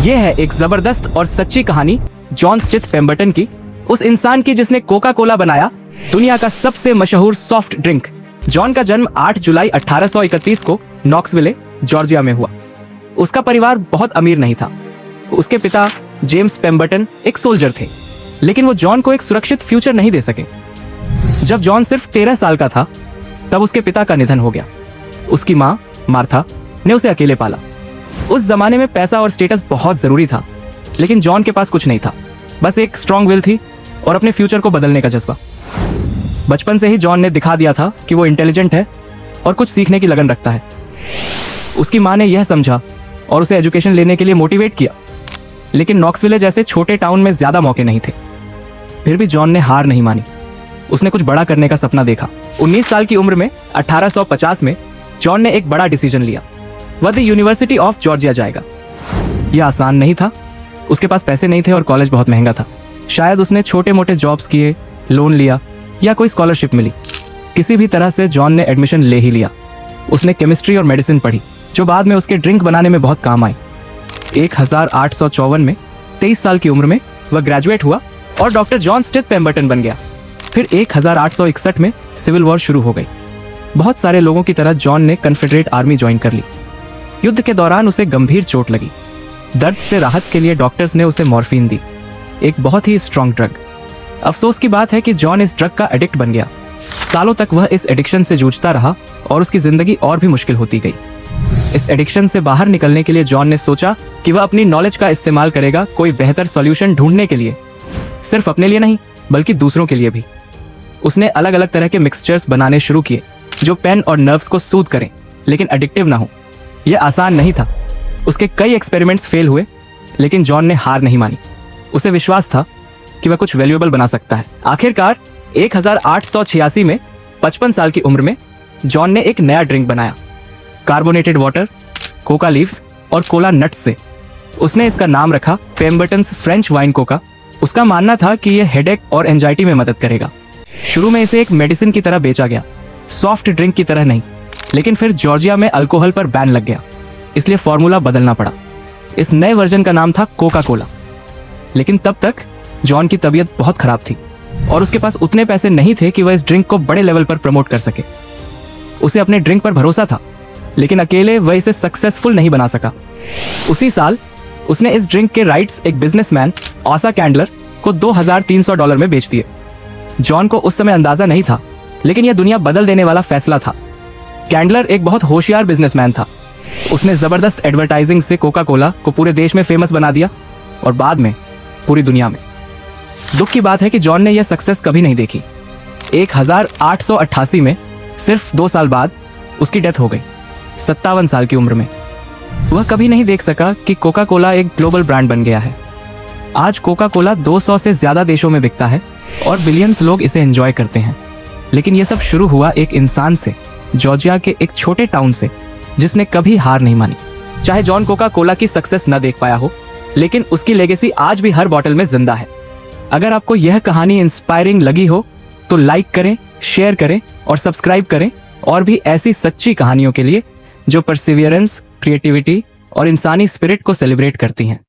ये है एक जबरदस्त और सच्ची कहानी जॉन स्टिथ पेम्बरटन की, उस इंसान की जिसने कोका कोला बनाया, दुनिया का सबसे मशहूर सॉफ्ट ड्रिंक। जॉन का जन्म 8 जुलाई 1831 को नॉक्सविले, जॉर्जिया में हुआ। उसका परिवार बहुत अमीर नहीं था। उसके पिता जेम्स पेम्बरटन एक सोल्जर थे, लेकिन वो जॉन को एक सुरक्षित फ्यूचर नहीं दे सके। जब जॉन सिर्फ 13 साल का था, तब उसके पिता का निधन हो गया। उसकी माँ मार्था ने उसे अकेले पाला। उस जमाने में पैसा और स्टेटस बहुत जरूरी था, लेकिन जॉन के पास कुछ नहीं था, बस एक स्ट्रॉन्ग विल थी और अपने फ्यूचर को बदलने का जज्बा। बचपन से ही जॉन ने दिखा दिया था कि वो इंटेलिजेंट है और कुछ सीखने की लगन रखता है। उसकी माँ ने यह समझा और उसे एजुकेशन लेने के लिए मोटिवेट किया, लेकिन नॉक्सविले जैसे छोटे टाउन में ज्यादा मौके नहीं थे। फिर भी जॉन ने हार नहीं मानी। उसने कुछ बड़ा करने का सपना देखा। 19 साल की उम्र में 1850 में जॉन ने एक बड़ा डिसीजन लिया। वह द यूनिवर्सिटी ऑफ जॉर्जिया जाएगा। यह आसान नहीं था। उसके पास पैसे नहीं थे और कॉलेज बहुत महंगा था। शायद उसने छोटे मोटे जॉब्स किए, लोन लिया या कोई स्कॉलरशिप मिली। किसी भी तरह से जॉन ने एडमिशन ले ही लिया। उसने केमिस्ट्री और मेडिसिन पढ़ी, जो बाद में उसके ड्रिंक बनाने में बहुत काम आई। 1854 में 23 साल की उम्र में वह ग्रेजुएट हुआ और डॉक्टर जॉन स्टिथ पेम्बरटन बन गया। फिर 1861 में सिविल वॉर शुरू हो गई। बहुत सारे लोगों की तरह जॉन ने कन्फेडरेट आर्मी ज्वाइन कर ली। युद्ध के दौरान उसे गंभीर चोट लगी। दर्द से राहत के लिए डॉक्टर्स ने उसे मॉर्फिन दी, एक बहुत ही स्ट्रॉन्ग ड्रग। अफसोस की बात है कि जॉन इस ड्रग का एडिक्ट बन गया। सालों तक वह इस एडिक्शन से जूझता रहा और उसकी जिंदगी और भी मुश्किल होती गई। इस एडिक्शन से बाहर निकलने के लिए जॉन ने सोचा कि वह अपनी नॉलेज का इस्तेमाल करेगा कोई बेहतर सॉल्यूशन ढूंढने के लिए, सिर्फ अपने लिए नहीं बल्कि दूसरों के लिए भी। उसने अलग अलग तरह के मिक्सचर्स बनाने शुरू किए जो पेन और नर्व्स को सूद करें लेकिन एडिक्टिव ना हो। यह आसान नहीं था। उसके कई एक्सपेरिमेंट्स फेल हुए, लेकिन जॉन ने हार नहीं मानी। उसे विश्वास था कि वह कुछ वैल्यूएबल बना सकता है। आखिरकार 1886 में 55 साल की उम्र में जॉन ने एक नया ड्रिंक बनाया, कार्बोनेटेड वाटर, कोका लीव्स और कोला नट्स से। उसने इसका नाम रखा पेम्बरटन्स फ्रेंच वाइन कोका। उसका मानना था कि यह हेडेक और एंजाइटी में मदद करेगा। शुरू में इसे एक मेडिसिन की तरह बेचा गया, सॉफ्ट ड्रिंक की तरह नहीं। लेकिन फिर जॉर्जिया में अल्कोहल पर बैन लग गया, इसलिए फॉर्मूला बदलना पड़ा। इस नए वर्जन का नाम था कोका कोला। लेकिन तब तक जॉन की तबीयत बहुत खराब थी और उसके पास उतने पैसे नहीं थे कि वह इस ड्रिंक को बड़े लेवल पर प्रमोट कर सके। उसे अपने ड्रिंक पर भरोसा था, लेकिन अकेले वह इसे सक्सेसफुल नहीं बना सका। उसी साल उसने इस ड्रिंक के राइट्स एक बिजनेसमैन ऑसा कैंडलर को $2300 में बेच दिए। जॉन को उस समय अंदाजा नहीं था, लेकिन यह दुनिया बदल देने वाला फैसला था। कैंडलर एक बहुत होशियार बिजनेसमैन था। उसने जबरदस्त एडवर्टाइजिंग से कोका कोला को पूरे देश में फेमस बना दिया और बाद में पूरी दुनिया में। दुख की बात है कि जॉन ने यह सक्सेस कभी नहीं देखी। 1888 में, सिर्फ 2 साल बाद, उसकी डेथ हो गई, 57 साल की उम्र में। वह कभी नहीं देख सका कि कोका कोला एक ग्लोबल ब्रांड बन गया है। आज कोका कोला 200 से ज्यादा देशों में बिकता है और बिलियंस लोग इसे एंजॉय करते हैं। लेकिन यह सब शुरू हुआ एक इंसान से, जॉर्जिया के एक छोटे टाउन से, जिसने कभी हार नहीं मानी। चाहे जॉन कोका कोला की सक्सेस न देख पाया हो, लेकिन उसकी लेगेसी आज भी हर बॉटल में जिंदा है। अगर आपको यह कहानी इंस्पायरिंग लगी हो तो लाइक करें, शेयर करें और सब्सक्राइब करें, और भी ऐसी सच्ची कहानियों के लिए जो परसिवियरेंस, क्रिएटिविटी और इंसानी स्पिरिट को सेलिब्रेट करती हैं।